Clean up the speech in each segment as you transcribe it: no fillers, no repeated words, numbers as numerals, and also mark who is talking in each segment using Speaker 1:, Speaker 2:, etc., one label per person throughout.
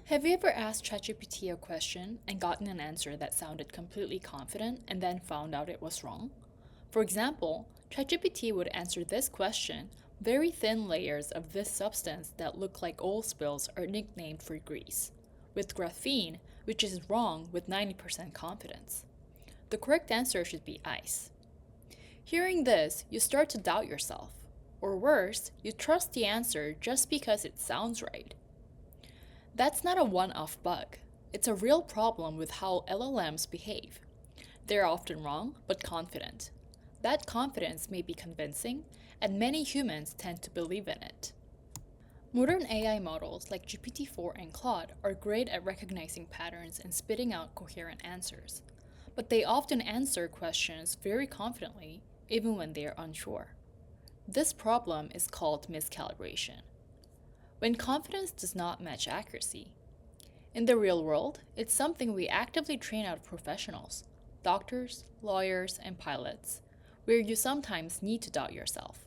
Speaker 1: Have you ever asked ChatGPT a question and gotten an answer that sounded completely confident and then found out it was wrong? For example, ChatGPT would answer this question: very thin layers of this substance that look like oil spills are nicknamed for grease, with graphene, which is wrong with 90% confidence. The correct answer should be ice. Hearing this, you start to doubt yourself. Or worse, you trust the answer just because it sounds right. That's not a one-off bug. It's a real problem with how LLMs behave. They're often wrong, but confident. That confidence may be convincing, and many humans tend to believe in it. Modern AI models like GPT-4 and Claude are great at recognizing patterns and spitting out coherent answers. But they often answer questions very confidently, even when they are unsure. This problem is called miscalibration, when confidence does not match accuracy. In the real world, it's something we actively train out of professionals, doctors, lawyers, and pilots, where you sometimes need to doubt yourself.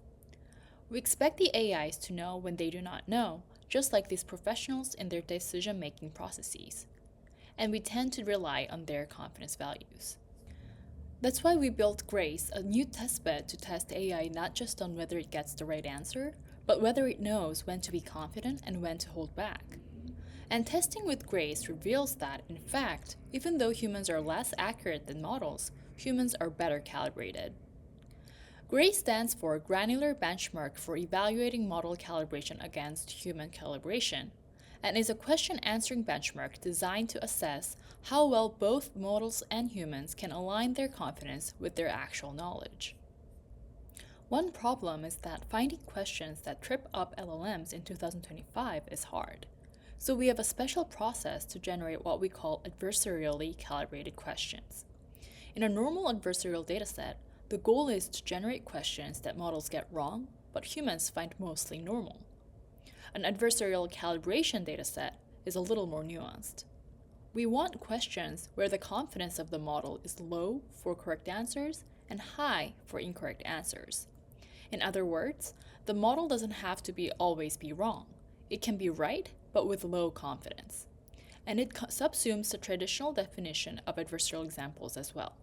Speaker 1: We expect the AIs to know when they do not know, just like these professionals in their decision-making processes. And we tend to rely on their confidence values. That's why we built Grace, a new testbed to test AI not just on whether it gets the right answer, but whether it knows when to be confident and when to hold back. And testing with Grace reveals that, in fact, even though humans are less accurate than models, humans are better calibrated. Grace stands for Granular Benchmark for Evaluating Model Calibration Against Human Calibration, and is a question-answering benchmark designed to assess how well both models and humans can align their confidence with their actual knowledge. One problem is that finding questions that trip up LLMs in 2025 is hard. So we have a special process to generate what we call adversarially calibrated questions. In a normal adversarial dataset, the goal is to generate questions that models get wrong, but humans find mostly normal. An adversarial calibration dataset is a little more nuanced. We want questions where the confidence of the model is low for correct answers and high for incorrect answers. In other words, the model doesn't have to always be wrong. It can be right, but with low confidence. And it subsumes the traditional definition of adversarial examples as well.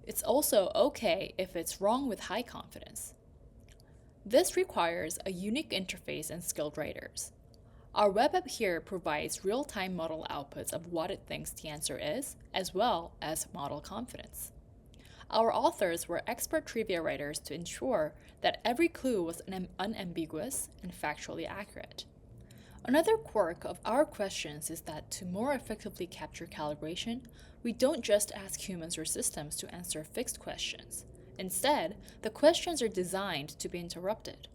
Speaker 1: It's also okay if it's wrong with high confidence. This requires a unique interface and skilled writers. Our web app here provides real-time model outputs of what it thinks the answer is, as well as model confidence. Our authors were expert trivia writers to ensure that every clue was unambiguous and factually accurate. Another quirk of our questions is that to more effectively capture calibration, we don't just ask humans or systems to answer fixed questions. Instead, the questions are designed to be interrupted.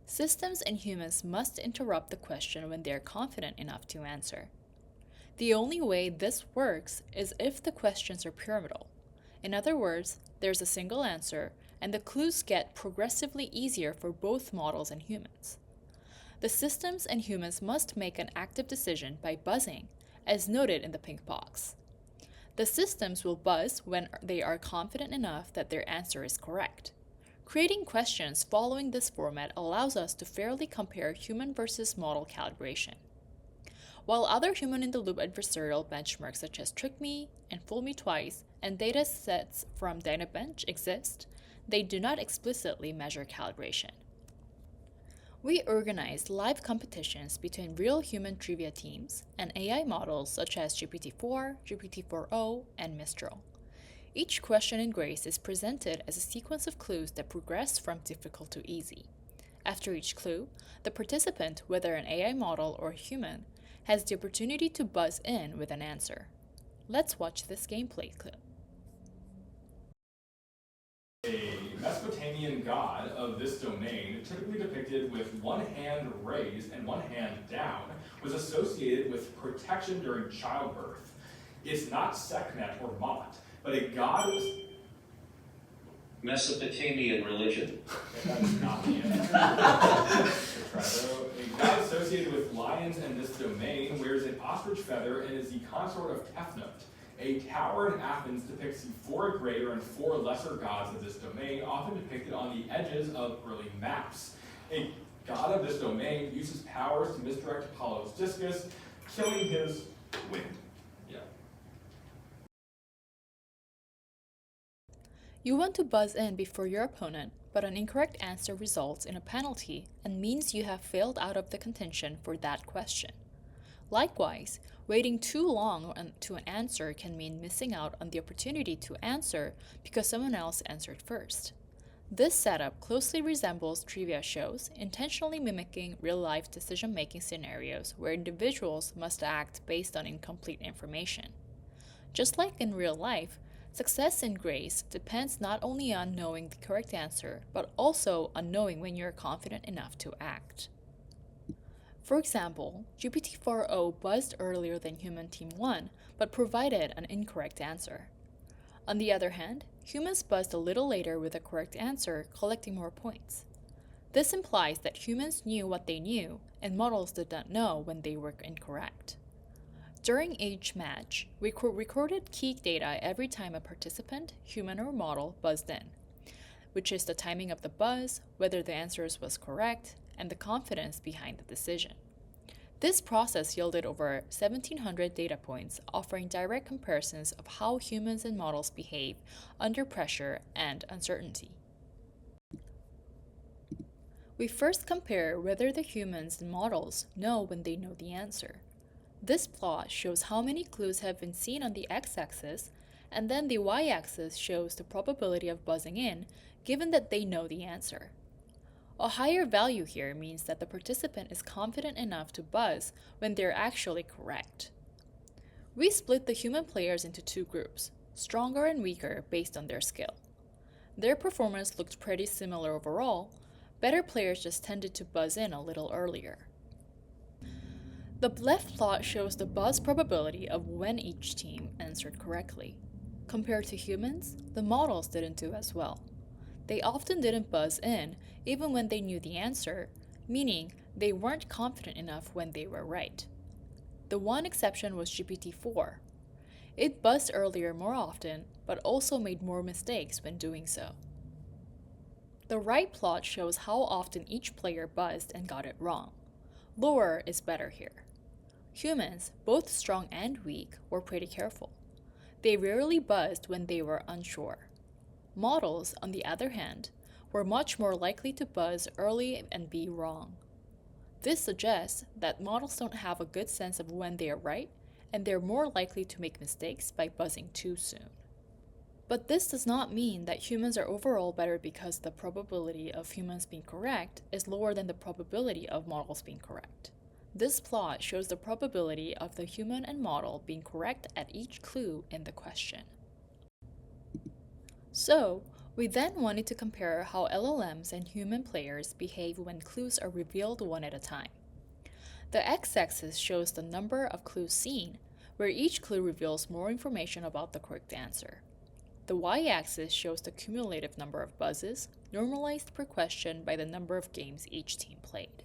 Speaker 1: Systems and humans must interrupt the question when they are confident enough to answer. The only way this works is if the questions are pyramidal. In other words, there's a single answer, and the clues get progressively easier for both models and humans. The systems and humans must make an active decision by buzzing, as noted in the pink box. The systems will buzz when they are confident enough that their answer is correct. Creating questions following this format allows us to fairly compare human versus model calibration. While other human-in-the-loop adversarial benchmarks such as Trick Me and Fool Me Twice and datasets from Dynabench exist, they do not explicitly measure calibration. We organized live competitions between real human trivia teams and AI models such as GPT-4, GPT-4o, and Mistral. Each question in Grace is presented as a sequence of clues that progress from difficult to easy. After each clue, the participant, whether an AI model or a human, has the opportunity to buzz in with an answer. Let's watch this gameplay clip.
Speaker 2: A Mesopotamian god of this domain, typically depicted with one hand raised and one hand down, was associated with protection during childbirth. It's not Sekhmet or Mot, but a god was...
Speaker 3: Mesopotamian religion.
Speaker 2: That is not the answer. A god associated with lions in this domain wears an ostrich feather and is the consort of Tefnut. A tower in Athens depicts the 4 greater and 4 lesser gods of this domain, often depicted on the edges of early maps. A god of this domain uses powers to misdirect Apollo's discus, killing his win. Yeah.
Speaker 1: You want to buzz in before your opponent, but an incorrect answer results in a penalty and means you have failed out of the contention for that question. Likewise, waiting too long to an answer can mean missing out on the opportunity to answer because someone else answered first. This setup closely resembles trivia shows, intentionally mimicking real-life decision-making scenarios where individuals must act based on incomplete information. Just like in real life, success in grace depends not only on knowing the correct answer, but also on knowing when you're confident enough to act. For example, GPT-4o buzzed earlier than human team 1, but provided an incorrect answer. On the other hand, humans buzzed a little later with a correct answer, collecting more points. This implies that humans knew what they knew, and models did not know when they were incorrect. During each match, we recorded key data every time a participant, human or model, buzzed in, which is the timing of the buzz, whether the answer was correct, and the confidence behind the decision. This process yielded over 1,700 data points, offering direct comparisons of how humans and models behave under pressure and uncertainty. We first compare whether the humans and models know when they know the answer. This plot shows how many clues have been seen on the x-axis, and then the y-axis shows the probability of buzzing in, given that they know the answer. A higher value here means that the participant is confident enough to buzz when they're actually correct. We split the human players into two groups, stronger and weaker based on their skill. Their performance looked pretty similar overall. Better players just tended to buzz in a little earlier. The left plot shows the buzz probability of when each team answered correctly. Compared to humans, the models didn't do as well. They often didn't buzz in, even when they knew the answer, meaning they weren't confident enough when they were right. The one exception was GPT-4. It buzzed earlier more often, but also made more mistakes when doing so. The right plot shows how often each player buzzed and got it wrong. Lower is better here. Humans, both strong and weak, were pretty careful. They rarely buzzed when they were unsure. Models, on the other hand, were much more likely to buzz early and be wrong. This suggests that models don't have a good sense of when they are right, and they're more likely to make mistakes by buzzing too soon. But this does not mean that humans are overall better because the probability of humans being correct is lower than the probability of models being correct. This plot shows the probability of the human and model being correct at each clue in the question. So, we then wanted to compare how LLMs and human players behave when clues are revealed one at a time. The x-axis shows the number of clues seen, where each clue reveals more information about the correct answer. The y-axis shows the cumulative number of buzzes, normalized per question by the number of games each team played.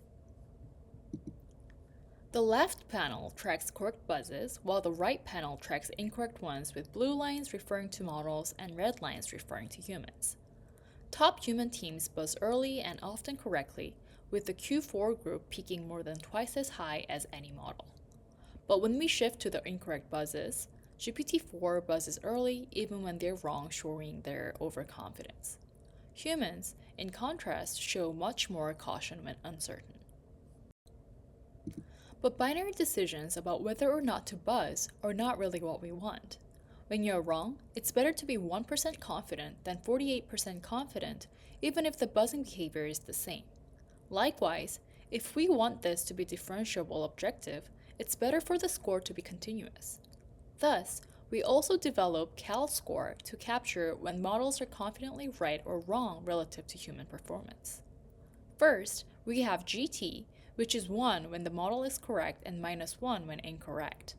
Speaker 1: The left panel tracks correct buzzes, while the right panel tracks incorrect ones with blue lines referring to models and red lines referring to humans. Top human teams buzz early and often correctly, with the Q4 group peaking more than twice as high as any model. But when we shift to the incorrect buzzes, GPT-4 buzzes early even when they're wrong, showing their overconfidence. Humans, in contrast, show much more caution when uncertain. But binary decisions about whether or not to buzz are not really what we want. When you're wrong, it's better to be 1% confident than 48% confident, even if the buzzing behavior is the same. Likewise, if we want this to be differentiable objective, it's better for the score to be continuous. Thus, we also develop cal-score to capture when models are confidently right or wrong relative to human performance. First, we have GT, which is 1 when the model is correct and -1 when incorrect.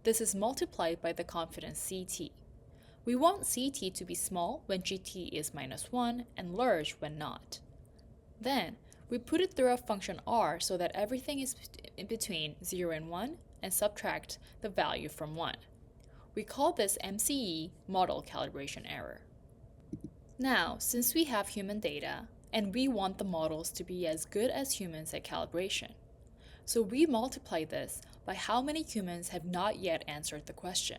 Speaker 1: This is multiplied by the confidence CT. We want CT to be small when GT is -1 and large when not. Then, we put it through a function R so that everything is in between 0 and 1 and subtract the value from 1. We call this MCE, model calibration error. Now, since we have human data, and we want the models to be as good as humans at calibration, so we multiply this by how many humans have not yet answered the question.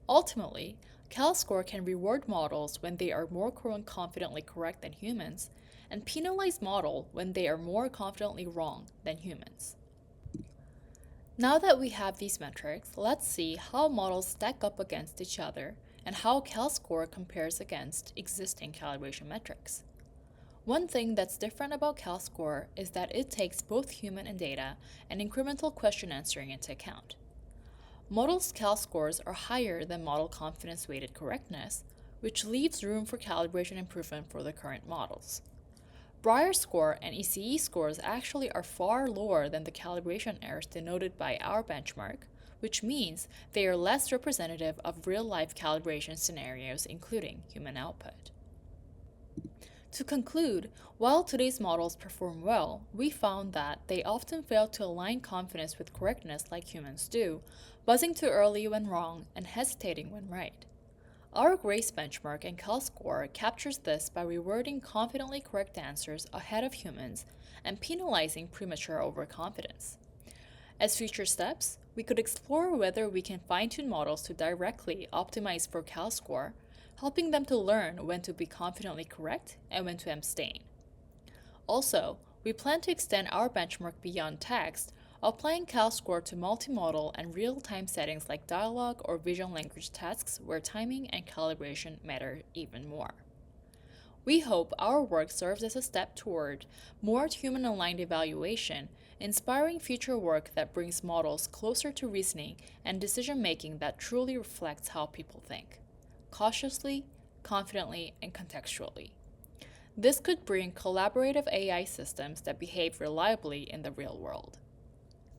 Speaker 1: Ultimately, CalScore can reward models when they are more confidently correct than humans, and penalize models when they are more confidently wrong than humans. Now that we have these metrics, let's see how models stack up against each other and how CalScore compares against existing calibration metrics. One thing that's different about CalScore is that it takes both human and data and incremental question answering into account. Models' Cal scores are higher than model confidence weighted correctness, which leaves room for calibration improvement for the current models. Brier score and ECE scores actually are far lower than the calibration errors denoted by our benchmark, which means they are less representative of real-life calibration scenarios including human output. To conclude, while today's models perform well, we found that they often fail to align confidence with correctness like humans do, buzzing too early when wrong and hesitating when right. Our GRACE benchmark and CalScore captures this by rewarding confidently correct answers ahead of humans and penalizing premature overconfidence. As future steps, we could explore whether we can fine-tune models to directly optimize for CalScore, helping them to learn when to be confidently correct and when to abstain. Also, we plan to extend our benchmark beyond text, applying CalScore to multimodal and real-time settings like dialogue or vision language tasks where timing and calibration matter even more. We hope our work serves as a step toward more human-aligned evaluation, inspiring future work that brings models closer to reasoning and decision-making that truly reflects how people think, cautiously, confidently, and contextually. This could bring collaborative AI systems that behave reliably in the real world.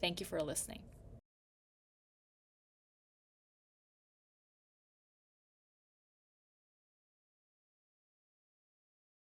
Speaker 1: Thank you for listening.